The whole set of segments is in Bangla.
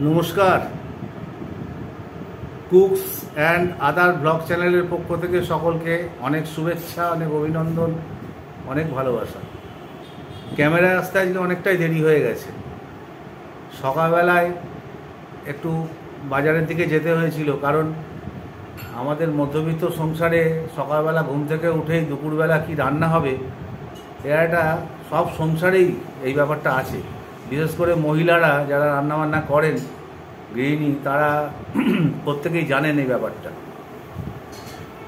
নমস্কার, কুকস অ্যান্ড আদার ব্লগ চ্যানেলের পক্ষ থেকে সকলকে অনেক শুভেচ্ছা, অনেক অভিনন্দন, অনেক ভালোবাসা। ক্যামেরায় আসতে আজকে অনেকটাই দেরি হয়ে গেছে। সকালবেলায় একটু বাজারের দিকে যেতে হয়েছিল, কারণ আমাদের মধ্যবিত্ত সংসারে সকালবেলা ঘুম থেকে উঠেই দুপুরবেলা কি রান্না হবে, এটা সব সংসারেই এই ব্যাপারটা আছে। বিশেষ করে মহিলারা যারা রান্নাবান্না করেন, গৃহিণী, তারা প্রত্যেকেই জানেন এই ব্যাপারটা,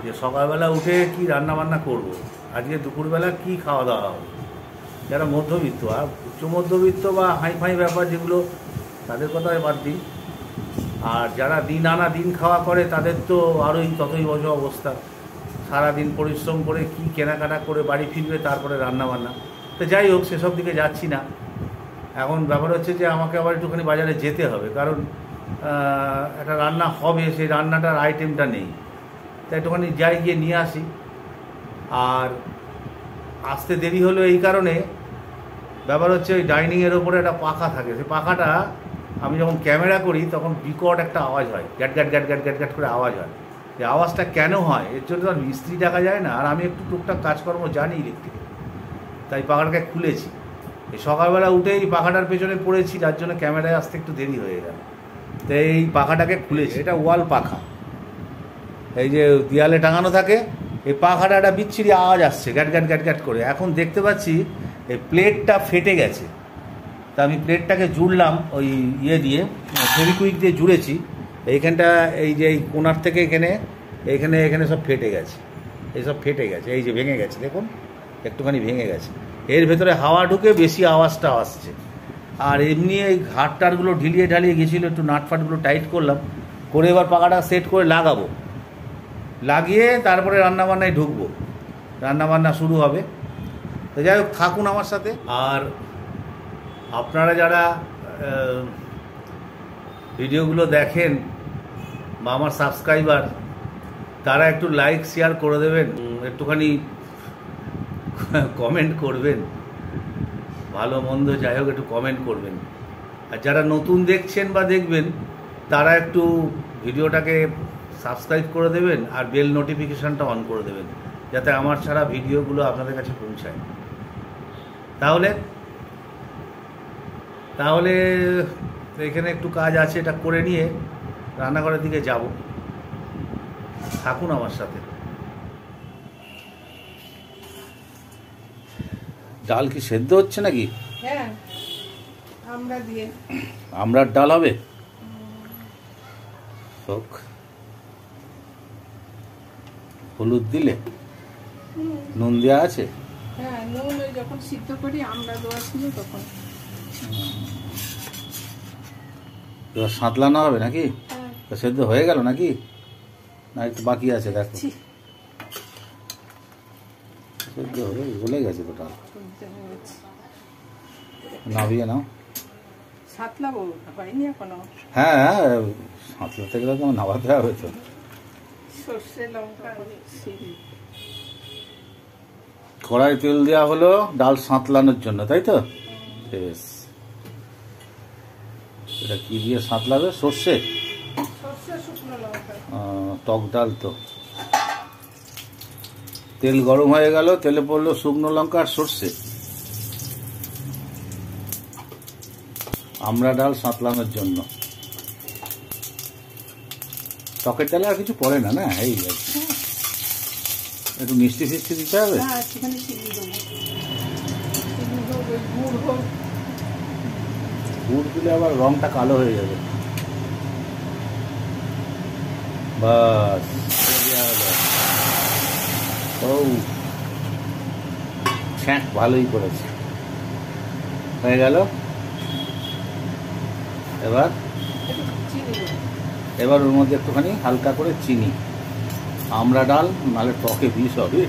যে সকালবেলা উঠে কি রান্নাবান্না করব, আজকে দুপুরবেলা কি খাওয়া দাওয়া হবে। যারা মধ্যবিত্ত, আর উচ্চ মধ্যবিত্ত বা হাইফাই ব্যাপার যেগুলো, তাদের কথাই বাদ দিন। আর যারা দিন আনা দিন খাওয়া করে, তাদের তো আরোই ততই বড় অবস্থা। সারাদিন পরিশ্রম করে কি কেনাকাটা করে বাড়ি ফিরবে, তারপরে রান্নাবান্না। তো যাই হোক, সেসব দিকে যাচ্ছি না। এখন ব্যাপার হচ্ছে যে আমাকে আবার একটুখানি বাজারে যেতে হবে, কারণ একটা রান্না হবে, সেই রান্নাটার আইটেমটা নেই। তাই একটুখানি যাই, গিয়ে নিয়ে আসি। আর আসতে দেরি হলো এই কারণে, ব্যাপার হচ্ছে ওই ডাইনিংয়ের ওপরে একটা পাখা থাকে। সেই পাখাটা আমি যখন ক্যামেরা করি তখন বিকট একটা আওয়াজ হয়, গ্যাট গ্যাট গ্যাট গ্যাট গ্যাট গ্যাট করে আওয়াজ হয়। এই আওয়াজটা কেন হয়, এর জন্য তো মিস্ত্রি দেখা যায় না, আর আমি একটু টুকটাক কাজকর্ম জানি ইলেকট্রিক, তাই পাখাটাকে খুলেছি। এই সকালবেলা উঠেই পাখাটার পেছনে পড়েছি, যার জন্য ক্যামেরায় আসতে একটু দেরি হয়ে গেল। তো এই পাখাটাকে খুলেছি। এটা ওয়াল পাখা, এই যে দেয়ালে টাঙানো থাকে। এই পাখাটা একটা বিচ্ছিরি আওয়াজ আসছে, গ্যাট গ্যাট গ্যাট গ্যাট করে। এখন দেখতে পাচ্ছি এই প্লেটটা ফেটে গেছে। তা আমি প্লেটটাকে জুড়লাম ওই ইয়ে দিয়ে, ফেভিকুইক দিয়ে জুড়েছি। এইখানটা এই যে এই কোনার থেকে এখানে এখানে এখানে সব ফেটে গেছে, এইসব ফেটে গেছে, এই যে ভেঙে গেছে, দেখুন একটুখানি ভেঙে গেছে। এর ভেতরে হাওয়া ঢুকে বেশি আওয়াজটা আসছে। আর এমনি এই ঘাটটারগুলো ঢিলিয়ে ঢালিয়ে গেছিলো, একটু নাটফাটগুলো টাইট করলাম, করে এবার পাখাটা সেট করে লাগাবো। লাগিয়ে তারপরে রান্নাবান্নায় ঢুকবো, রান্নাবান্না শুরু হবে। তো যাই হোক, থাকুন আমার সাথে। আর আপনারা যারা ভিডিওগুলো দেখেন বা আমার সাবস্ক্রাইবার, তারা একটু লাইক শেয়ার করে দেবেন, একটুখানি কমেন্ট করবেন, ভালো মন্দ যাই হোক একটু কমেন্ট করবেন। আর যারা নতুন দেখছেন বা দেখবেন, তারা একটু ভিডিওটাকে সাবস্ক্রাইব করে দেবেন আর বেল নোটিফিকেশানটা অন করে দেবেন, যাতে আমার ছাড়া ভিডিওগুলো আপনাদের কাছে পৌঁছায়। তাহলে তাহলে এখানে একটু কাজ আছে, এটা করে নিয়ে রান্নাঘরের দিকে যাব। থাকুন আমার সাথে। ডাল কি সেদ্ধ হচ্ছে নাকি? হ্যাঁ, আমরা দিয়ে আমরার ডাল হবে। হোক, হলুদ দিলে, নুন দেওয়া আছে। হ্যাঁ, নুন ওই যখন সিদ্ধ করি আমরা দেওয়া ছিল তখন। এবার সাঁতলানো হবে নাকি? হ্যাঁ। সেদ্ধ হয়ে গেল নাকি, না একটু বাকি আছে? দেখো, সেদ্ধ হয়ে গলে গেছে তো ডাল। নামিয়ে নাও। সাতলাবো হয়নি এখনো। হ্যাঁ, সাঁতলাতে গেলে তো নামাতে হবে তো। সর্ষে লঙ্কা কড়াই তেল দেওয়া হলো ডাল সাঁতলানোর জন্য, তাই তো? বেশ, এটা কি দিয়ে সাঁতলাবে? সর্ষে, শুকনো লঙ্কা। টক ডাল তো। তেল গরম হয়ে গেল, তেলে পড়লো শুকনো লঙ্কা আর সর্ষে। আমরা ডাল সাঁতলানোর জন্য। টকের ডালে আর কিছু পড়ে না, না? এই একটু মিষ্টি ফিষ্টি দিতে হবে। গুড় দিলে আবার রংটা কালো হয়ে যাবে। বাস, ও ছ্যাঁক, ভালোই করেছে, হয়ে গেল। এবার ওর মধ্যে একটুখানি হালকা করে চিনি। আমরা ডাল নাহলে টকে বিষ হবে।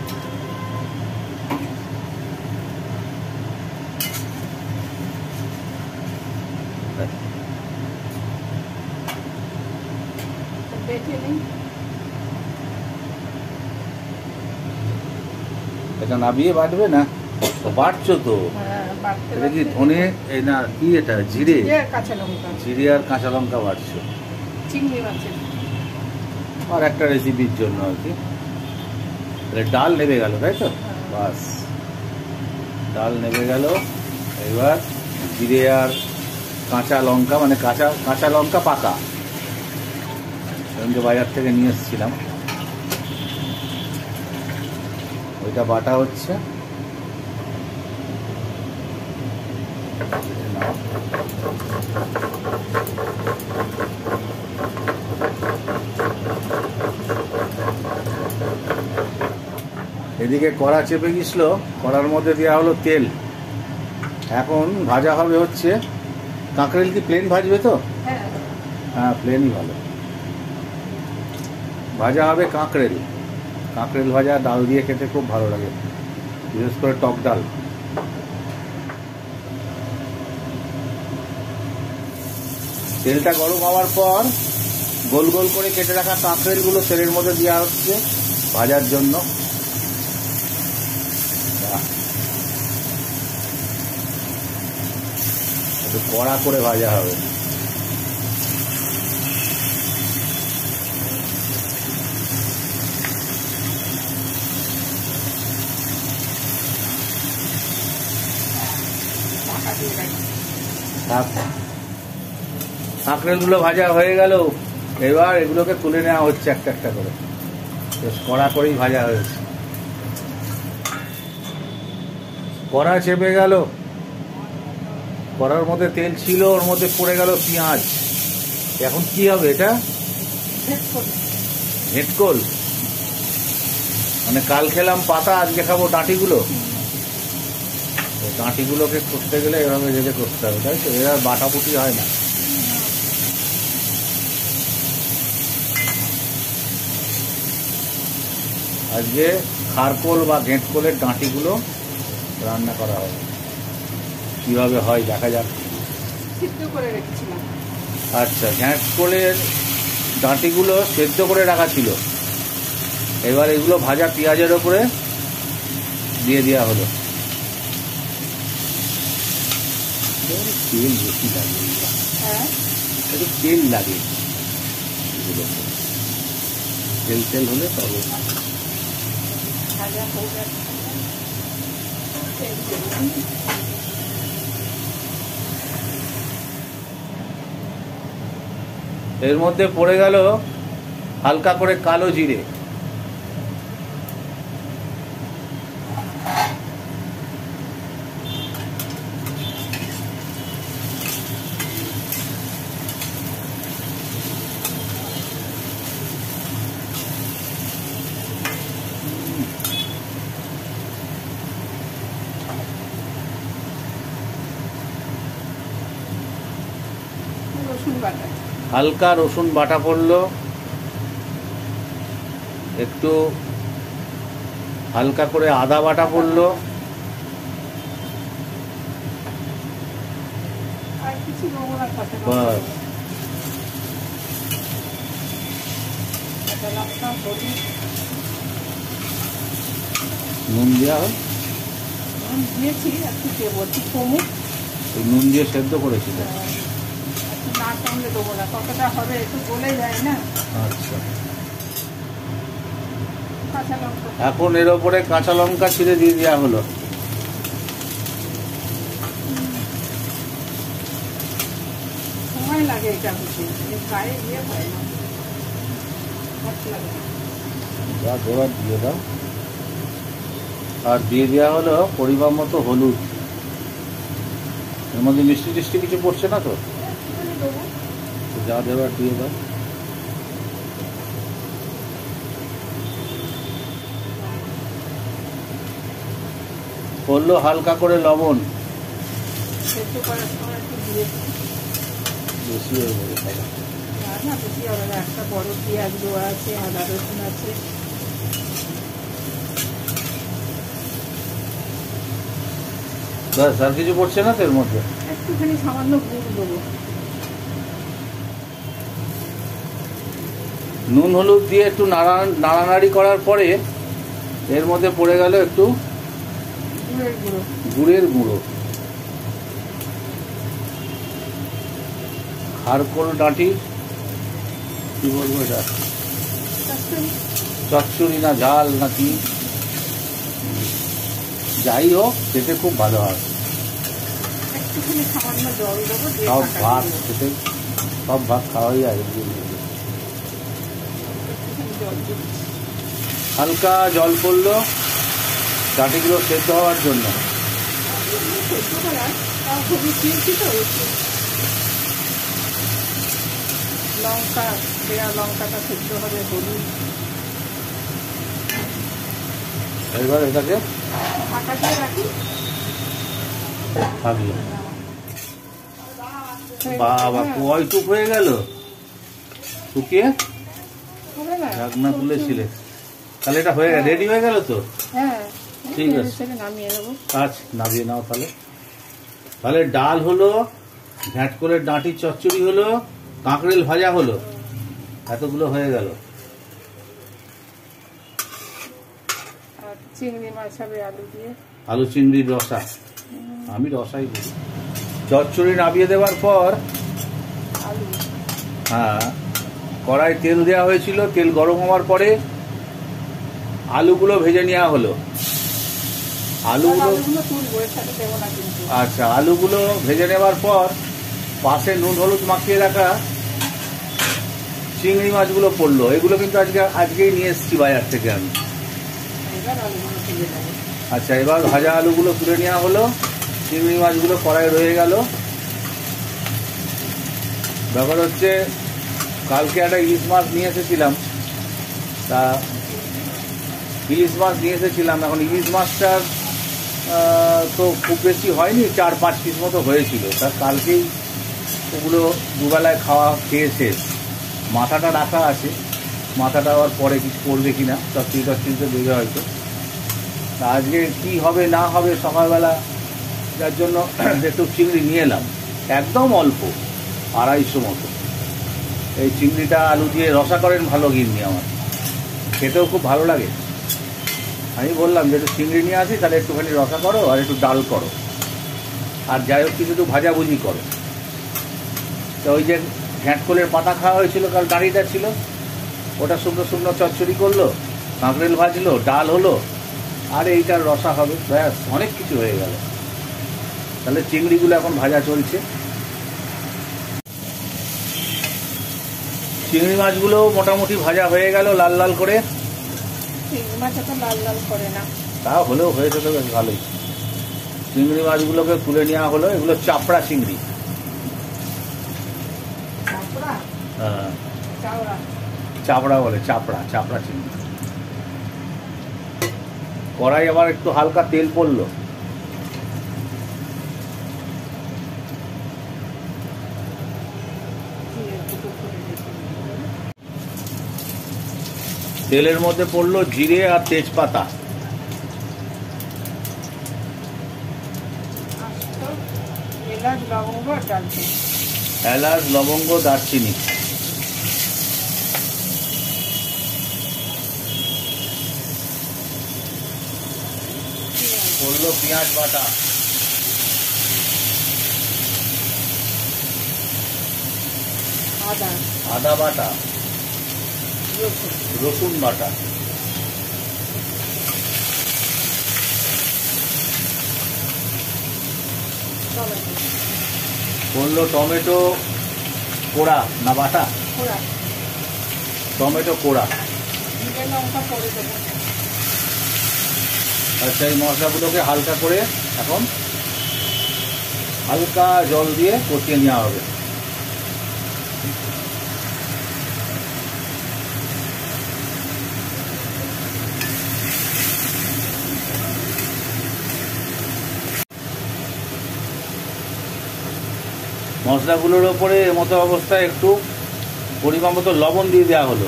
এটা নামিয়ে বাটবে না? বাটছো তো? বাড়তে এটা কি ধনে এই না কি এটা জিরে কাঁচা লঙ্কা, জিরে আর কাঁচা লঙ্কা বাড়ছো চিংড়ি মাছের আর একটা রেসিপির জন্য আর কি। তাহলে ডাল নেমে গেল তাই তো, বাস ডাল নেমে গেল। এবার জিরে আর কাঁচা লঙ্কা, মানে কাঁচা লঙ্কা পাকা, বাজার থেকে নিয়ে এসেছিলাম, ওইটা বাটা হচ্ছে। এদিকে কড়া চেপে গেছিল, কড়ার মধ্যে দেওয়া হলো তেল। এখন ভাজা হবে হচ্ছে কাঁকড়েল। কি প্লেন ভাজবে তো? হ্যাঁ প্লেনই ভালো। ভাজা হবে কাঁকড়েল। কাঁকড়েল ভাজা ডাল দিয়ে খেতে খুব ভালো লাগে, বিশেষ করে টক ডাল। তেলটা গরম হওয়ার পর গোল গোল করে কেটে রাখা কাঁকড়েলগুলো তেলের মধ্যে দেওয়া হচ্ছে ভাজার জন্য। একটু কড়া করে ভাজা হবে। কাঁকড়েলগুলো ভাজা হয়ে গেল, এবার এগুলোকে তুলে নেওয়া হচ্ছে একটা একটা করে। বেশ কড়া করেই ভাজা হয়েছে। কড়া চেপে গেল, কড়ার মধ্যে তেল ছিল, ওর মধ্যে পড়ে গেল পেঁয়াজ। এখন কি হবে এটা? হেঁটকোল, মানে কাল খেলাম পাতা, আজকে খাবো ডাঁটিগুলো। ডাঁটিগুলোকে করতে গেলে এভাবে যেতে করতে হবে, তাই তো? এরা বাটাবুটি হয় না। আজকে খারকোল বা ঘেঁটকোলের ডাঁটিগুলো রান্না করা হবে। কিভাবে হয় দেখা যাক। আচ্ছা, ঘেঁটকোলের ডাঁটিগুলো সেদ্ধ করে রাখা ছিল, এবার এগুলো ভাজা পেঁয়াজের ওপরে দিয়ে দেওয়া হলো। তেল বেশি লাগে, একটু তেল লাগে, এগুলো তেল তেল হলে তবে। এর মধ্যে পড়ে গেল হালকা করে কালো জিরে। হালকা রসুন বাটা পড়লো, একটু হালকা করে আদা বাটা পড়লো, নুন দেওয়া হয়, নুন দিয়ে সেদ্ধ করেছিল। আচ্ছা, এখন এর ওপরে কাঁচা লঙ্কা ছিঁড়ে দিয়ে দেওয়া হলো। সময় লাগে এটা হচ্ছে, গায়ে ইয়ে হয় না, যা দেওয়ার দিয়ে দাও। আর দিয়ে দেওয়া হলো পরিমাণ মতো হলুদ। এর মধ্যে মিষ্টি টিষ্টি কিছু পড়ছে না তো? যা দেওয়ার দিয়ে দাও। করলো হালকা করে লবণ, বেশি হয়ে যাবে খাবার। একটা বড় পেঁয়াজ দেওয়া আছে, আদা রসুন আছে। ব্যাস, আর কিছু পড়ছে না তো এর মধ্যে? একটুখানি সামান্য গুড় দেবো। নুন হলুদ দিয়ে একটু নাড়ানাড়ি করার পরে এর মধ্যে পড়ে গেল একটু গুড়ের গুঁড়ো। গুড়ের গুঁড়ো। খারকোল ডাঁটি, কি বলবো এটা, চচ্চড়ি না ঝাল না কি, যাই হোক খেতে খুব ভালো হয়। একটুখানি সামান্য জল দেবো, দিয়ে সব ঢাকা ভাত দিয়ে দেবো। খেতে, সব ভাত খাওয়াই যায়। একটুখানি জল দিচ্ছি। হালকা জল পড়লো ডাঁটিগুলো সেদ্ধ হওয়ার জন্য। সেদ্ধ করা, তাও খুবই চিনছি তো একটু লঙ্কা, দেওয়া লঙ্কাটা সেদ্ধ হবে, হলুদ, এবার এটাকে ঢাকা দিয়ে রাখি। থাকলো। বাবা কয়টুক হয়ে গেল শুকিয়ে, হবে না? ঢাকনা খুলেছিলে, তাহলে এটা হয়ে গেল, রেডি হয়ে গেল তো। হ্যাঁ, ঠিক আছে, সেটা নামিয়ে নেবো। আচ্ছা নামিয়ে নাও তাহলে। তাহলে ডাল হলো, ঘ্যাঁটকলের ডাঁটির চচ্চড়ি হলো, কাঁকড়েল ভাজা হলো, এতগুলো হয়ে গেল। আর চিংড়ি মাছ হবে আলু দিয়ে। আলু চিংড়ির রসা, আমি রসাই করি। চচ্চড়ি নামিয়ে দেওয়ার পর আলু, হ্যাঁ, কড়াই তেল দেওয়া হয়েছিল, তেল গরম হওয়ার পরে আলুগুলো ভেজে নেওয়া হলো। আলুগুলো তুলবো, এর সাথে দেবো না কিন্তু। আচ্ছা, আলুগুলো ভেজে নেওয়ার পর পাশে নুন হলুদ মাখিয়ে রাখা চিংড়ি মাছগুলো পড়লো। এগুলো কিন্তু আজকেই নিয়ে এসেছি বাজার থেকে আমি। এবার আলুগুলো তুলে নেবো। আচ্ছা, এবার ভাজা আলুগুলো তুলে নেওয়া হলো, চিংড়ি মাছগুলো কড়াই রয়ে গেল। ব্যাপার হচ্ছে কালকে একটা ইলিশ মাছ নিয়ে এসেছিলাম, তা ইলিশ মাছ নিয়ে এসেছিলাম, এখন ইলিশ মাছটার তো খুব বেশি হয়নি, 4-5 পিস মতো হয়েছিল। তা কালকেই ওগুলো দুবেলায় খেয়ে শেষ। মাথাটা রাখা আছে, মাথাটা আবার পরে কিছু করবে কিনা, চচ্চড়িতে দেবে হয়তো। তা আজকে কি হবে না হবে সকালবেলা, যার জন্য একটু চিংড়ি নিয়ে এলাম, একদম অল্প 250 মতো। এই চিংড়িটা আলু দিয়ে রসা করেন ভালো গিন্নি আমার, খেতেও খুব ভালো লাগে। আমি বললাম যে একটু চিংড়ি নিয়ে আসি, তাহলে একটুখানি রসা করো আর একটু ডাল করো, আর যাই হোক কিছু একটু ভাজাভুজি করো। তো ওই যে ঘ্যাঁটকলের পাতা খাওয়া হয়েছিল, কাল ডাঁড়িটা ছিল, ওটা শুকনো শুকনো চচ্চড়ি করলো, কাঁকড়েল ভাজলো, ডাল হলো, আর এইটার রসা হবে, ব্যাস অনেক কিছু হয়ে গেল। তাহলে চিংড়িগুলো এখন ভাজা চলছে। চিংড়ি মাছগুলো মোটামুটি ভাজা হয়ে গেল লাল লাল করে। চিংড়ি মাছ তো লাল লাল করে না, তা হলেও হয়েছে তো বেশ ভালোই। চিংড়ি মাছগুলোকে তুলে নেওয়া হলো, এগুলো চাপড়া চিংড়ি। হ্যাঁ, চাপড়া বলে, চাপড়া চিংড়ি। কড়াই আবার একটু হালকা তেল পড়লো, তেলের মধ্যে পড়লো জিরে আর তেজপাতা, এলাচ, লবঙ্গ আর দারচিনি। এলাচ, লবঙ্গ, দারচিনি। পড়লো পেঁয়াজ বাটা, আদা বাটা, রসুন বাটা, পড়লো টমেটো কোড়া না বাটা, টমেটো কোড়া। আচ্ছা, এই মশলাগুলোকে হালকা করে এখন হালকা জল দিয়ে কষিয়ে নেওয়া হবে। মশলাগুলোর ওপরে মতো অবস্থায় একটু পরিমাণ মতো লবণ দিয়ে দেওয়া হলো,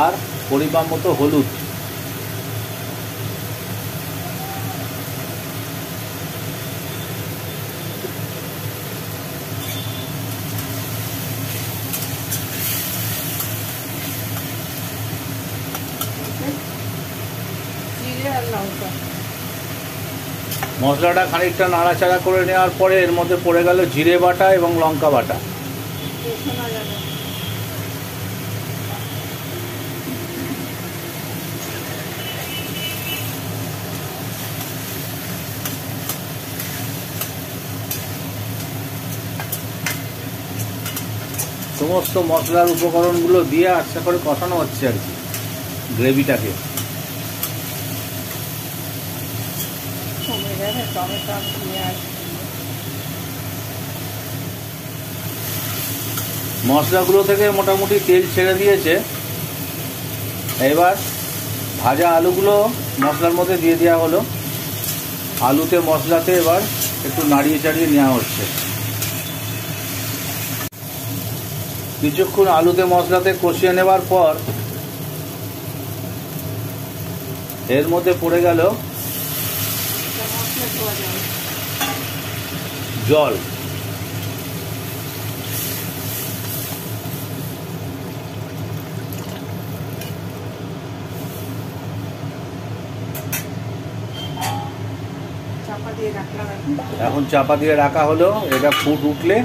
আর পরিমাণ মতো হলুদ। মশলাটা খানিকটা নাড়াচাড়া করে নেওয়ার পরে এর মধ্যে পড়ে গেল জিরে বাটা এবং লঙ্কা বাটা। শোনা যাবে। সমস্ত মশলার উপকরণগুলো দিয়ে আচ্ছা করে কষানো হচ্ছে আর কি গ্রেভিটাকে। টমেটো পেঁয়াজ মশলাগুলো থেকে মোটামুটি তেল ছেড়ে দিয়েছে। এবার ভাজা আলুগুলো মশলার মধ্যে দিয়ে দেওয়া হলো। আলুতে মশলাতে এবার একটু নাড়িয়ে চাড়িয়ে নেওয়া হচ্ছে। কিছুক্ষণ আলুতে মশলাতে কষিয়ে নেওয়ার পর এর মধ্যে পড়ে গেল জল। এখন চাপা দিয়ে রাখা হলো। এটা ফুট উঠলে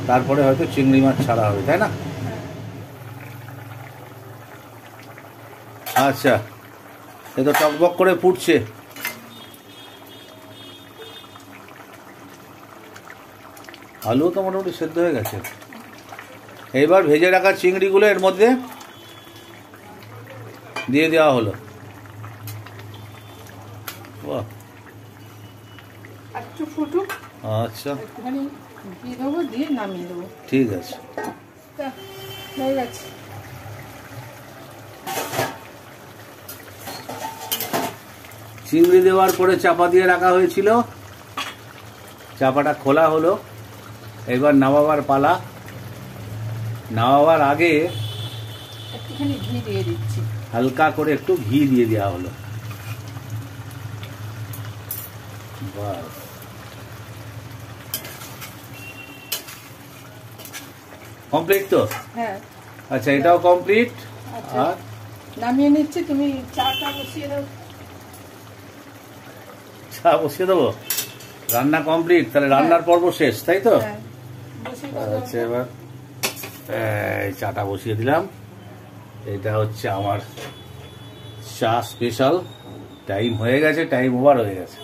তারপরে হয়তো চিংড়ি মাছ ছাড়া হবে, তাই না? আচ্ছা, এ তো টকবক করে ফুটছে। আলু তো মোটামুটি সেদ্ধ হয়ে গেছে। এবার ভেজে রাখা চিংড়িগুলো এর মধ্যে দিয়ে দেওয়া হলো। বাহ, একটু ফুটুক। আচ্ছা, একটুখানি দিয়ে দেবো, দিয়ে নামিয়ে দেবো। ঠিক আছে, হয়ে গেছে। চিংড়ি দেওয়ার পরে চাপা দিয়ে রাখা হয়েছিল, চাপাটা খোলা হলো। এবার নামাবার পালা। নামাবার আগে একটুখানি ঘি দিয়ে দিচ্ছি, হালকা করে একটু ঘি দিয়ে দেওয়া হলো। বাস, কমপ্লিট তো? হ্যাঁ। আচ্ছা, এটাও কমপ্লিট। আচ্ছা, আর নামিয়ে নিচ্ছি। তুমি চাটা বসিয়ে দাও। চা বসিয়ে দেবো? রান্না কমপ্লিট, তাহলে রান্নার পর্ব শেষ, তাই তো? হ্যাঁ, বসিয়ে দাও। আচ্ছা, এবার এই চাটা বসিয়ে দিলাম। এটা হচ্ছে আমার চা স্পেশাল। টাইম হয়ে গেছে, টাইম ওভার হয়ে গেছে।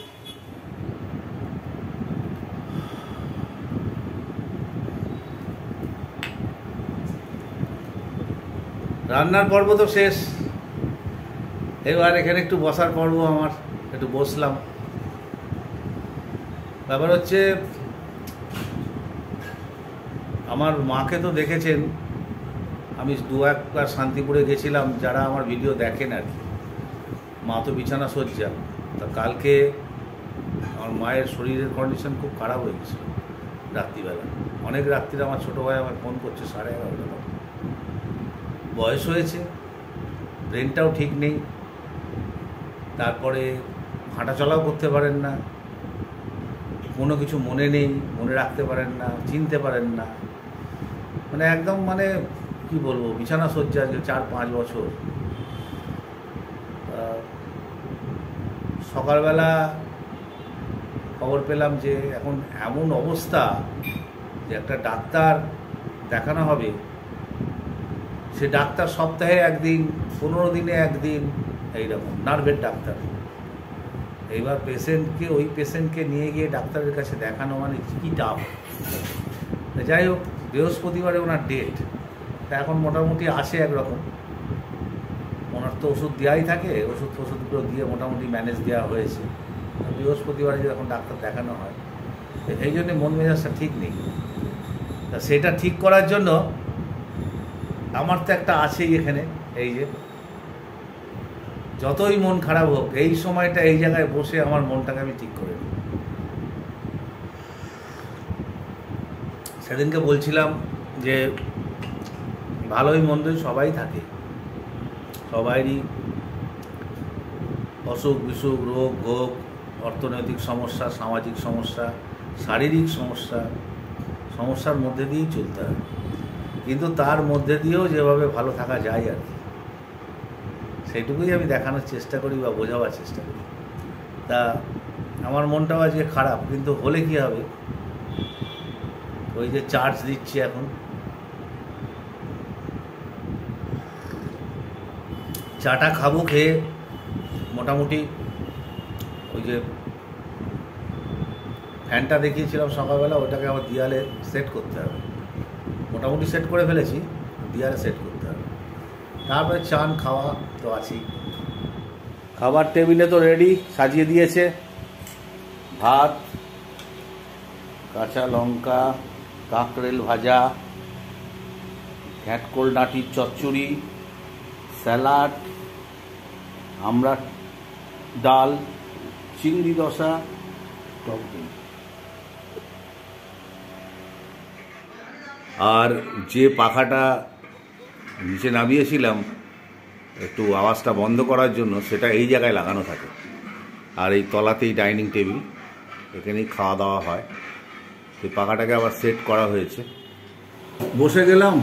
রান্নার পর্ব তো শেষ। এবার এখানে একটু বসার পর্ব আমার। একটু বসলাম। ব্যাপার হচ্ছে, আমার মাকে তো দেখেছেন, আমি দু একবার শান্তিপুরে গেছিলাম। যারা আমার ভিডিও দেখেন আর কি, মা তো বিছানা শয্যা। তা কালকে আমার মায়ের শরীরের কন্ডিশন খুব খারাপ হয়ে গেছিল রাত্রিবেলা। অনেক রাত্রিরে আমার ছোটো ভাই আমার ফোন করছে 11:30। বয়স হয়েছে, ব্রেনটাও ঠিক নেই, তারপরে হাঁটাচলাও করতে পারেন না, কোনো কিছু মনে নেই, মনে রাখতে পারেন না, চিনতে পারেন না, মানে একদম মানে কি বলবো, বিছানা শয্যা। আজকে 4-5 বছর। সকালবেলা খবর পেলাম যে এখন এমন অবস্থা যে একটা ডাক্তার দেখানো হবে। সে ডাক্তার সপ্তাহে একদিন, 15 দিনে একদিন, এইরকম নার্ভের ডাক্তার। এইবার ওই পেশেন্টকে নিয়ে গিয়ে ডাক্তারের কাছে দেখানো মানে কি টাফ। যাই হোক, বৃহস্পতিবারে ওনার ডেট। তা এখন মোটামুটি আসে একরকম। ওনার তো ওষুধ দেওয়াই থাকে, ওষুধগুলো দিয়ে মোটামুটি ম্যানেজ দেওয়া হয়েছে। বৃহস্পতিবারে যখন ডাক্তার দেখানো হয়, এই জন্যে মন মেজাজটা ঠিক নেই। তা সেটা ঠিক করার জন্য আমার তো একটা আছেই এখানে, এই যে যতই মন খারাপ হোক, এই সময়টা এই জায়গায় বসে আমার মনটাকে আমি ঠিক করে নিই। সেদিনকে বলছিলাম যে ভালোই মন্দই সবাই থাকে, সবাইরই অসুখ বিসুখ, রোগ ভোগ, অর্থনৈতিক সমস্যা, সামাজিক সমস্যা, শারীরিক সমস্যার মধ্যে দিয়েই চলতে হয়। কিন্তু তার মধ্যে দিয়েও যেভাবে ভালো থাকা যায় আর কি, সেইটুকুই আমি দেখানোর চেষ্টা করি বা বোঝাবার চেষ্টা করি। তা আমার মনটাও আজকে খারাপ, কিন্তু হলে কি হবে, ওই যে চার্জ দিচ্ছি এখন, চাটা খাবো, খেয়ে মোটামুটি ওই যে ফ্যানটা দেখিয়েছিলাম সকালবেলা, ওটাকে আবার দেয়ালে সেট করতে হবে। মোটামুটি সেট করে ফেলেছি, দেয়ালে সেট করতে হবে। তারপরে চান খাওয়া তো আছেই। খাবার টেবিলে তো রেডি, সাজিয়ে দিয়েছে। ভাত, কাঁচা লঙ্কা, কাঁকরেল ভাজা, ঘ্যাটকোল ডাঁটির চচ্চড়ি, স্যালাড, আমরা ডাল, চিংড়ি রসা, টক দই। আর যে পাখাটা নিচে নামিয়েছিলাম একটু আওয়াজটা বন্ধ করার জন্য, সেটা এই জায়গায় লাগানো থাকে। আর এই তলাতেই ডাইনিং টেবিল, এখানেই খাওয়া দাওয়া হয়। এই পাখাটাকে আবার সেট করা হয়েছে। বসে গেলাম।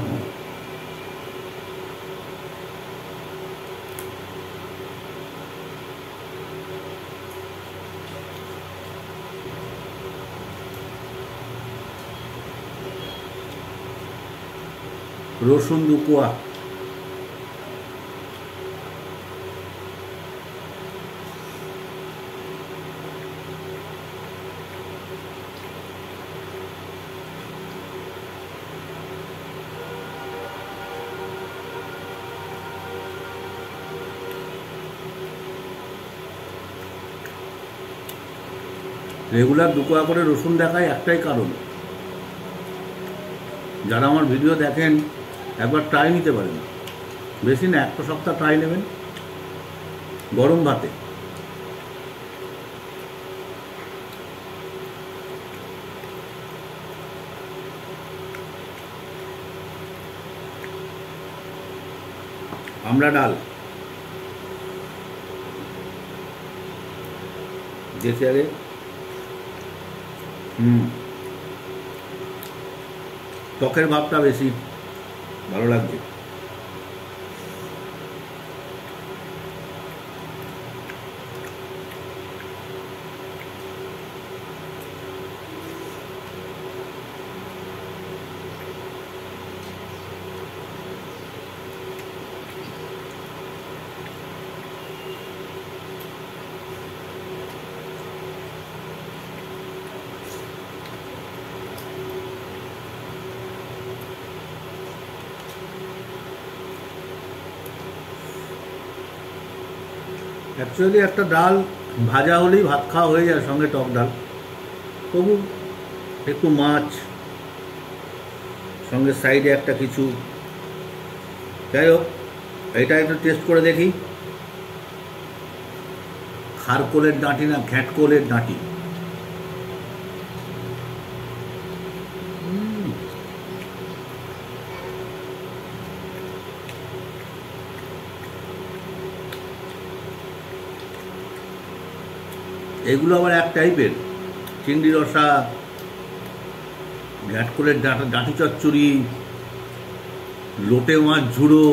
রসুন দুকুয়া, রেগুলার দুকুয়া করে রসুন দেখায় একটাই কারণ, যারা আমার ভিডিও দেখেন একবার ট্রাই নিতে পারেন। বেশি না, একটা সপ্তাহ ট্রাই নেবেন গরম ভাতে। আমরা ডাল যেতে আগে টকের ভাবটা বেশি ভালো লাগছে। অ্যাকচুয়ালি একটা ডাল ভাজা হলেই ভাত খাওয়া হয়ে যায়, সঙ্গে টক ডাল। তবু একটু মাছ, সঙ্গে সাইডে একটা কিছু। যাই হোক, এটা একটু টেস্ট করে দেখি। খারকোলের ডাঁটি না ঘ্যাটকোলের ডাঁটি। এগুলো আবার এক টাইপের, চিংড়ি রসা, ঘ্যাটকোলের ডাঁটি চচ্চড়ি, লোটে মাছ ঝুড়ো,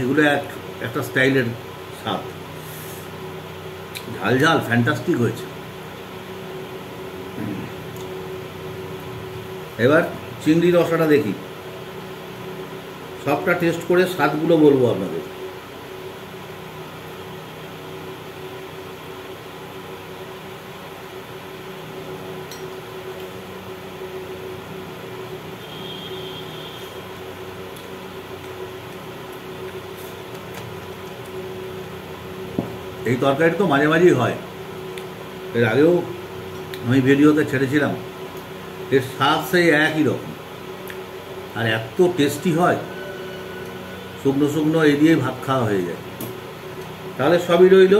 এগুলো একটা স্টাইলের স্বাদ। ঝাল ঝাল ফ্যান্টাস্টিক হয়েছে। এবার চিংড়ি রসাটা দেখি, সবটা টেস্ট করে স্বাদগুলো বলবো আপনাদের। এই তরকারি তো মাঝে মাঝেই হয়, এর আগেও আমি ভিডিওতে ছেড়েছিলাম। এর স্বাদ সেই একই রকম, আর এত টেস্টি হয়, শুকনো শুকনো এই দিয়েই ভাত খাওয়া হয়ে যায়। তাহলে সবই রইল,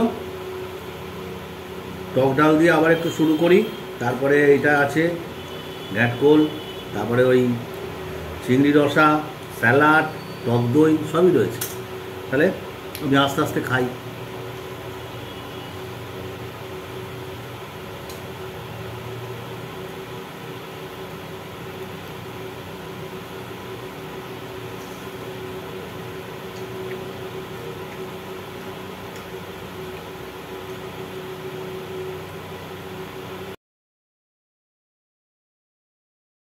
টক ডাল দিয়ে আবার একটু শুরু করি। তারপরে এটা আছে ঘ্যাটকোল, তারপরে ওই চিংড়ি রসা, স্যালাড, টক দই সবই রয়েছে। তাহলে আমি আস্তে আস্তে খাই।